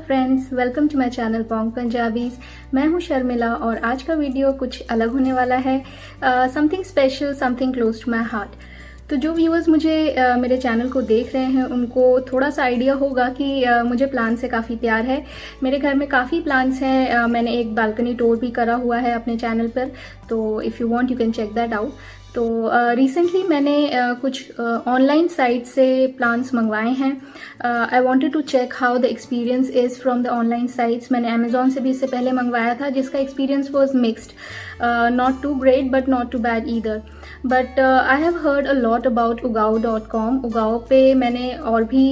Friends, welcome to my channel pong Punjabis. मैं हूं शर्मिला और आज का वीडियो कुछ अलग होने वाला है। Something special, something close to my heart. तो जो व्यूअर्स मुझे मेरे चैनल को देख रहे हैं उनको थोड़ा सा आइडिया होगा कि मुझे प्लांट से काफ़ी प्यार है। मेरे घर में काफ़ी प्लांट्स हैं। मैंने एक बालकनी टूर भी करा हुआ है अपने चैनल पर, तो if you want you can check that out. तो रिसेंटली मैंने कुछ ऑनलाइन साइट से प्लांट्स मंगवाए हैं। I wanted to check how the experience is from the online sites. मैंने अमेजोन से भी इससे पहले मंगवाया था जिसका experience was mixed, not too great but not too bad either. But I have heard a lot about ugaao.com। ugaao पे मैंने और भी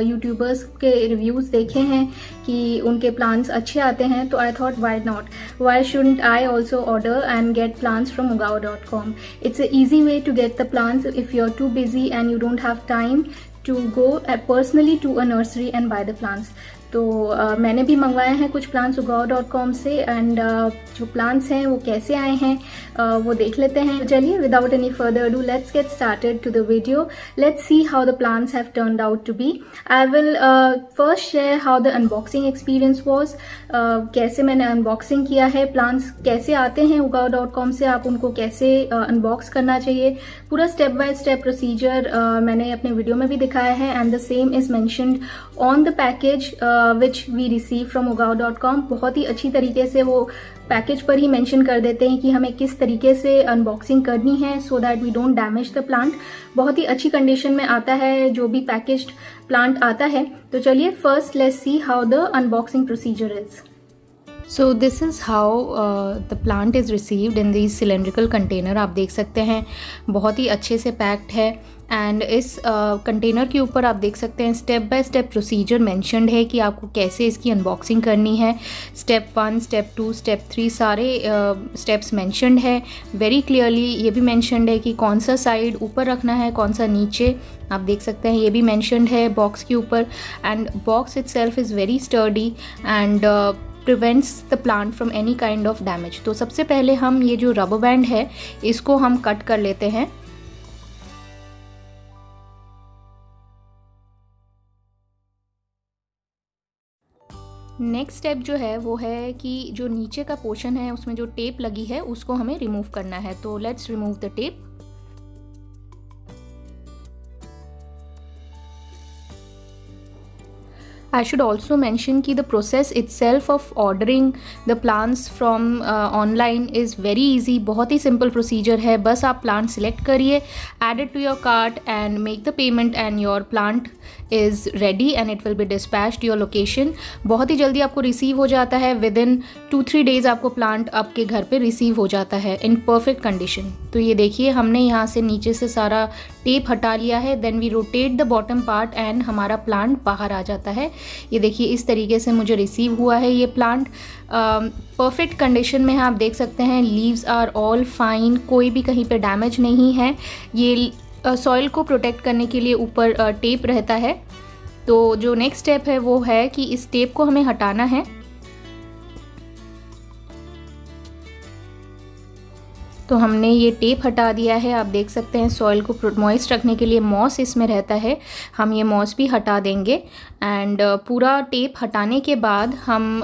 यूट्यूबर्स के रिव्यूज़ देखे हैं कि उनके प्लांट्स अच्छे आते हैं, तो I thought why not, why shouldn't I also order and get plants from ugaao.com। It's an easy way to get the plants if you're too busy and you don't have time to go personally to a nursery and buy the plants। तो मैंने भी मंगवाए हैं कुछ plants ugaao.com से and जो plants हैं वो कैसे आए हैं वो देख लेते हैं। चलिए without any further do let's get started to the video. Let's see how the plants have turned out to be. I will first share how the unboxing experience was. कैसे मैंने अनबॉक्सिंग किया है, प्लांट्स कैसे आते हैं ugaao.com से, आप उनको कैसे अनबॉक्स करना चाहिए, पूरा स्टेप बाय स्टेप प्रोसीजर मैंने अपने वीडियो में भी दिखाया है and the same is mentioned on the package which we receive from ugaao.com। बहुत ही अच्छी तरीके से वो पैकेज पर ही मेंशन कर देते हैं कि हमें किस तरीके से अनबॉक्सिंग करनी है so that we don't damage the plant. बहुत ही अच्छी कंडीशन में आता है जो भी पैकेज्ड प्लांट आता है। तो चलिए first let's see how the unboxing procedure is. So this is how the plant is received in these cylindrical container। आप देख सकते हैं बहुत ही अच्छे से पैक्ड है एंड इस कंटेनर के ऊपर आप देख सकते हैं step by step procedure mentioned है कि आपको कैसे इसकी अनबॉक्सिंग करनी है। स्टेप 1, स्टेप 2, स्टेप 3 सारे स्टेप्स मेंशन्ड है वेरी क्लियरली। ये भी मेंशन्ड है कि कौन सा साइड ऊपर रखना है, कौन सा नीचे, आप देख सकते हैं ये भी मेंशन्ड है बॉक्स के ऊपर। And box itself is very sturdy and prevents the plant from any kind of damage. तो सबसे पहले हम ये जो रबर बैंड है इसको हम कट कर लेते हैं। नेक्स्ट स्टेप जो है वो है कि जो नीचे का पोर्शन है उसमें जो टेप लगी है उसको हमें रिमूव करना है। तो let's remove the tape. I should also mention कि the process itself of ordering the plants from online is very easy। बहुत ही simple procedure है। बस आप plant select करिए, add it to your cart and make the payment and your plant is ready and it will be dispatched your location। बहुत ही जल्दी आपको receive हो जाता है, within 2-3 days आपको प्लांट आपके घर पे रिसीव हो जाता है in perfect condition। तो ये देखिए हमने यहाँ से नीचे से सारा टेप हटा लिया है, then we rotate the bottom part and हमारा प्लांट बाहर आ जाता है। ये देखिए इस तरीके से मुझे रिसीव हुआ है ये प्लांट। परफेक्ट कंडीशन में है, आप देख सकते हैं लीव्स आर ऑल फाइन, कोई भी कहीं पे डैमेज नहीं है। ये सॉइल को प्रोटेक्ट करने के लिए ऊपर टेप रहता है। तो जो नेक्स्ट स्टेप है वो है कि इस टेप को हमें हटाना है। तो हमने ये टेप हटा दिया है। आप देख सकते हैं सॉइल को मॉइस्ट रखने के लिए मॉस इसमें रहता है, हम ये मॉस भी हटा देंगे। एंड पूरा टेप हटाने के बाद हम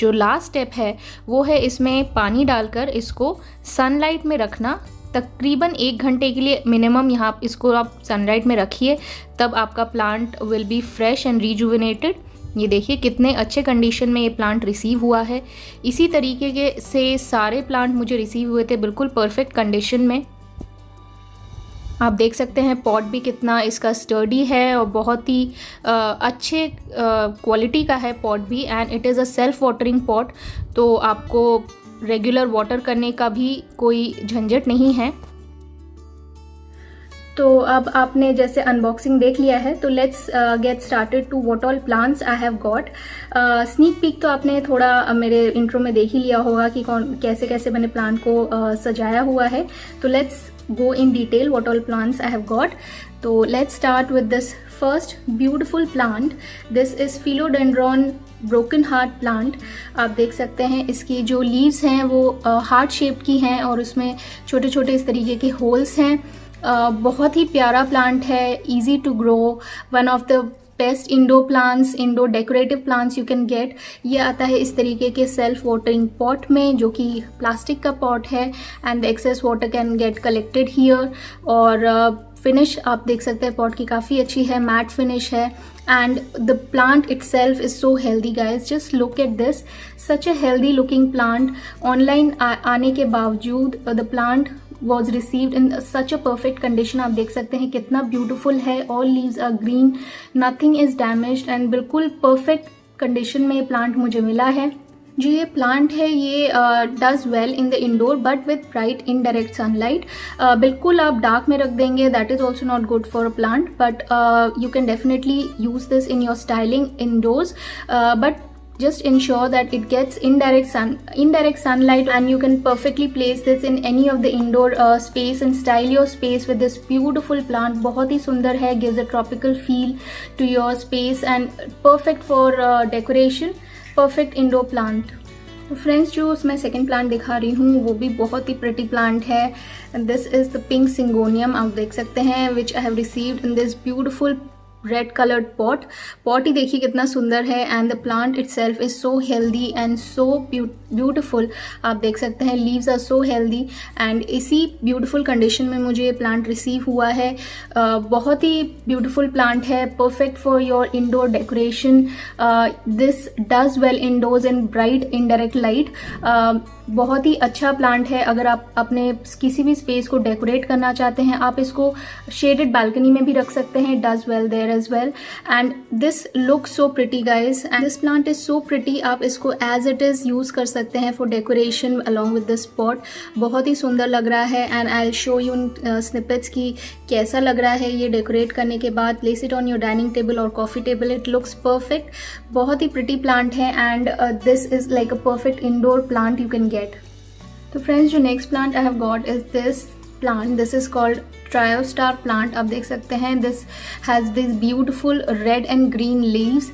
जो लास्ट स्टेप है वो है इसमें पानी डालकर इसको सनलाइट में रखना तकरीबन 1 घंटे के लिए मिनिमम। यहाँ इसको आप सनलाइट में रखिए, तब आपका plant will be fresh and rejuvenated. ये देखिए कितने अच्छे कंडीशन में ये प्लांट रिसीव हुआ है। इसी तरीके के से सारे प्लांट मुझे रिसीव हुए थे बिल्कुल परफेक्ट कंडीशन में। आप देख सकते हैं पॉट भी कितना इसका स्टर्डी है और बहुत ही अच्छे क्वालिटी का है पॉट भी। And it is a self watering pot, तो आपको रेगुलर वाटर करने का भी कोई झंझट नहीं है। तो अब आपने जैसे अनबॉक्सिंग देख लिया है, तो let's get started to what all plants I have got. Sneak peek तो आपने थोड़ा मेरे इंट्रो में देख ही लिया होगा कि कैसे कैसे मैंने प्लांट को सजाया हुआ है। तो let's go in detail what all plants I have got. तो let's start with this first beautiful plant. This is philodendron broken heart plant. आप देख सकते हैं इसकी जो लीव्स हैं वो हार्ट शेप की हैं और उसमें छोटे छोटे इस तरीके के होल्स हैं। बहुत ही प्यारा प्लांट है, easy to grow, one of the best indoor plants, indoor decorative plants you can get. ये आता है इस तरीके के सेल्फ वाटरिंग पॉट में, जो कि प्लास्टिक का पॉट है, and the excess water can get collected here. और फिनिश आप देख सकते हैं पॉट की काफ़ी अच्छी है, मैट फिनिश है, and the plant itself is so healthy guys. Just look at this, such a healthy looking plant. Online आने के बावजूद the plant was received in such a perfect condition. आप देख सकते हैं कितना beautiful है, all leaves are green, nothing is damaged and बिल्कुल perfect condition में ये plant मुझे मिला है। जो ये प्लांट है ये does well in the indoor but with bright indirect sunlight. बिल्कुल आप डार्क में रख देंगे, that is also not good for a plant, but you can definitely use this in your styling indoors, but just ensure that it gets indirect sunlight, and you can perfectly place this in any of the indoor space and style your space with this beautiful plant. बहुत ही सुंदर है, gives a tropical feel to your space and perfect for decoration, perfect indoor plant. तो friends जो मैं second plant दिखा रही हूँ वो भी बहुत ही प्रिटी प्लांट है। This is the pink syngonium, आप देख सकते हैं, which I have received in this beautiful red coloured pot ही देखिए कितना सुंदर है, and the plant itself is so healthy and so beautiful. आप देख सकते हैं leaves are so healthy, and इसी ब्यूटिफुल कंडीशन में मुझे ये प्लांट रिसीव हुआ है। बहुत ही ब्यूटिफुल प्लांट है, perfect for your indoor decoration. This does well indoors in bright indirect light. बहुत ही अच्छा प्लांट है, अगर आप अपने किसी भी स्पेस को डेकोरेट करना चाहते हैं आप इसको शेडेड बालकनी में भी रख सकते हैं, does well there as well, and this looks so pretty guys, and this plant is so pretty. आप इसको as it is use कर सकते हैं for decoration along with this pot. बहुत ही सुंदर लग रहा है, and I'll show you snippets की कैसा लग रहा है ये डेकोरेट करने के बाद। place it on your dining table or coffee table, it looks perfect. बहुत ही pretty plant है, and this is like a perfect indoor plant you can get. तो friends जो next plant I have got is this plant. This is called Triostar plant. आप देख सकते हैं this has this beautiful red and green leaves.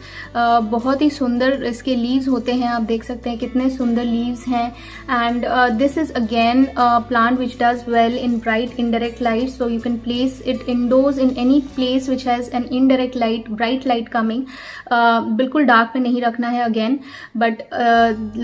बहुत ही सुंदर इसके leaves होते हैं, आप देख सकते हैं कितने सुंदर leaves हैं, and this is again a plant which does well in bright indirect light, so you can place it indoors in any place which has an indirect light, bright light coming. बिल्कुल dark में नहीं रखना है again, but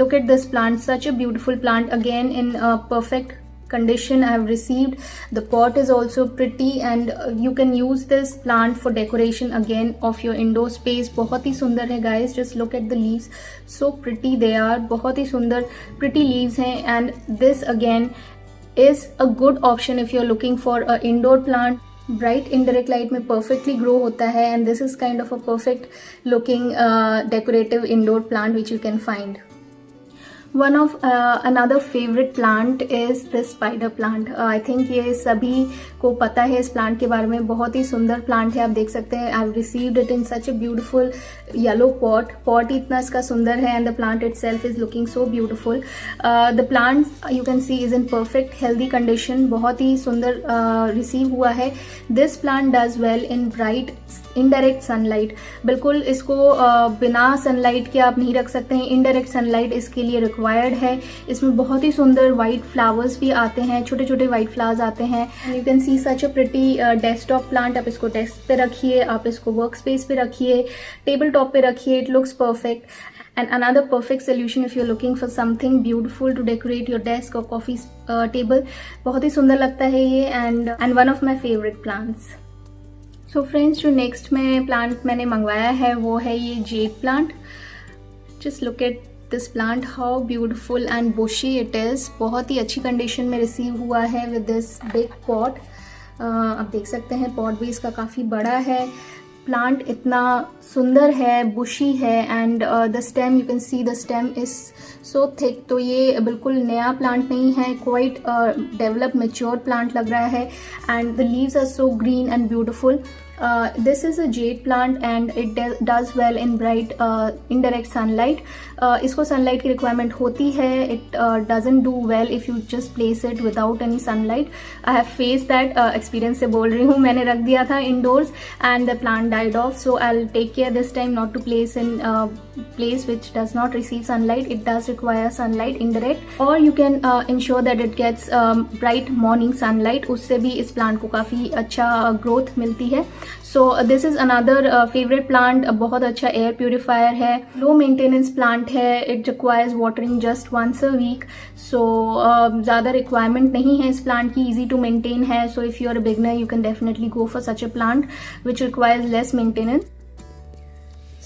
look at this plant, such a beautiful plant, again in perfect condition I have received. The pot is also pretty, and you can use this plant for decoration again of your indoor space. बहुत ही सुंदर है guys, just look at the leaves, so pretty they are. बहुत ही सुंदर pretty leaves हैं, and this again is a good option if you're looking for a indoor plant. Bright indirect light में perfectly grow होता है, and this is kind of a perfect looking decorative indoor plant which you can find. One of another favorite plant is this spider plant. I think ये सभी को पता है इस plant के बारे में, बहुत ही सुंदर प्लांट है, आप देख सकते हैं. I have received it in such a beautiful yellow pot. Pot ही इतना इसका सुंदर है, and the plant itself is looking so beautiful. The plant you can see is in perfect healthy condition. बहुत ही सुंदर receive हुआ है. This plant does well in bright indirect sunlight. बिल्कुल इसको बिना सनलाइट के आप नहीं रख सकते हैं, इनडायरेक्ट सनलाइट इसके लिए रिक्वायर्ड है. इसमें बहुत ही सुंदर वाइट फ्लावर्स भी आते हैं, छोटे छोटे वाइट फ्लावर्स आते हैं. You can see such a pretty desktop plant. आप इसको डेस्क पे रखिए, आप इसको वर्क स्पेस पे रखिए, टेबल टॉप पे रखिए. It looks perfect. And another perfect solution if you're looking for something beautiful to decorate your desk or coffee table. बहुत ही सुंदर लगता है ये, and one of my favorite plants. So friends जो नेक्स्ट में प्लांट मैंने मंगवाया है वो है ये jade plant. Just look at this plant, how beautiful and bushy it is. बहुत ही अच्छी कंडीशन में रिसीव हुआ है विद दिस बिग पॉट. आप देख सकते हैं पॉट भी इसका काफ़ी बड़ा है. प्लांट इतना सुंदर है, बुशी है and the stem, you can see the stem is so thick. तो ये बिल्कुल नया प्लांट नहीं है, क्वाइट डेवलप मैच्योर प्लांट लग रहा है and the leaves are so green and beautiful. This is a jade plant and it does well in bright indirect sunlight. इसको sunlight की requirement होती है. It doesn't do well if you just place it without any sunlight. I have faced that experience से बोल रही हूँ. मैंने रख दिया था indoors and the plant died off. So I'll take care this time not to place in place which does not receive sunlight. It does require sunlight indirect, or you can ensure that it gets bright morning sunlight. उससे भी इस plant को काफ़ी अच्छा growth मिलती है. So this is another favorite plant. बहुत अच्छा air purifier है, low maintenance plant है. It requires watering just once a week. So ज़्यादा requirement नहीं है इस plant की, easy to maintain है. So if you are a beginner, you can definitely go for such a plant which requires less maintenance.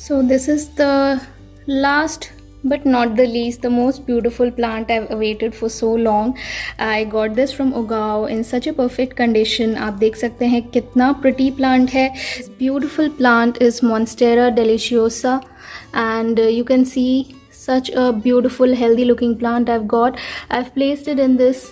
So this is the last but not the least, the most beautiful plant I've awaited for so long. I got this from Ugao in such a perfect condition. आप देख सकते हैं कितना pretty plant है. This beautiful plant is Monstera deliciosa and you can see such a beautiful healthy looking plant I've got. I've placed it in this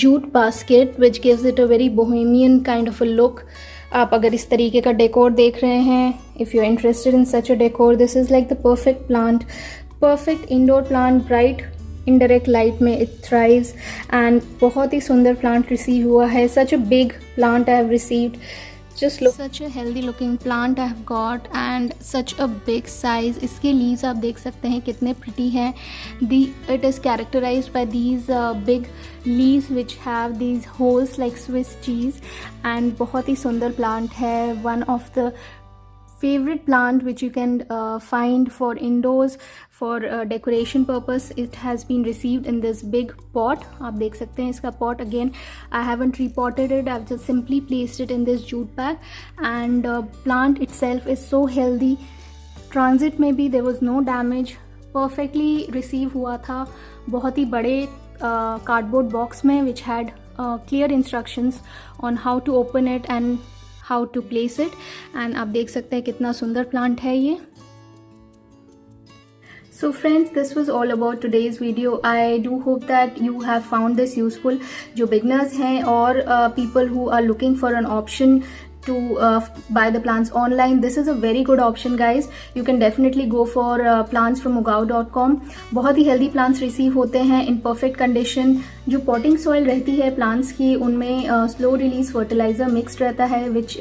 jute basket which gives it a very bohemian kind of a look. आप अगर इस तरीके का decor देख रहे हैं, if you are interested in such a decor, this is like the perfect plant, perfect indoor plant, bright indirect light में it thrives and बहुत ही सुंदर प्लांट रिसीव हुआ है. Such a big plant I have received. Just look, such a healthy looking plant I have got and such a big size. इसके leaves आप देख सकते हैं कितने pretty हैं. It is characterized by these big leaves which have these holes like Swiss cheese and बहुत ही सुंदर plant है. One of the favorite plant which you can find for indoors for decoration purpose. It has been received in this big pot. आप देख सकते हैं इसका pot. Again, I haven't repotted it. I've just simply placed it in this jute bag and plant itself is so healthy. Transit में भी there was no damage. Perfectly receive हुआ था बहुत ही बड़े cardboard box में which had clear instructions on how to open it and how to place it. and आप देख सकते हैं कितना सुंदर प्लांट है ये. So friends, this was all about today's video. I do hope that you have found this useful. जो beginners हैं और people who are looking for an option to buy the plants online, this is a very good option guys. You can definitely go for plants from ugao.com. बहुत ही healthy plants receive होते हैं in perfect condition. जो potting soil रहती है plants की, उनमें slow release fertilizer mixed रहता है which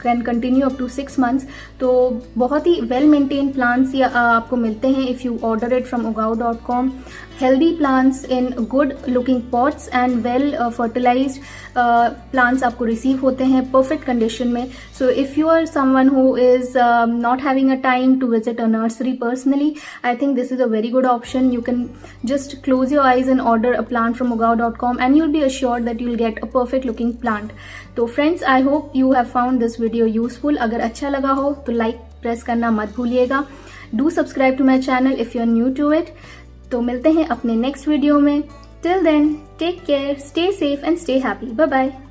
can continue up to 6 months. तो बहुत ही well maintained plants आपको मिलते हैं if you order it from ugao.com. Healthy plants in good looking pots and well fertilized plants आपको receive होते हैं perfect condition में. So if you are someone who is not having a time to visit a nursery personally, I think this is a very good option. You can just close your eyes and order a plant from ugao.com and you'll be assured that you'll get a perfect looking plant. तो friends, I hope you have found this video useful. अगर अच्छा लगा हो तो like press करना मत भूलिएगा. Do subscribe to my channel if you're new to it. तो मिलते हैं अपने नेक्स्ट वीडियो में. Till then, take care, stay safe and stay happy. Bye bye.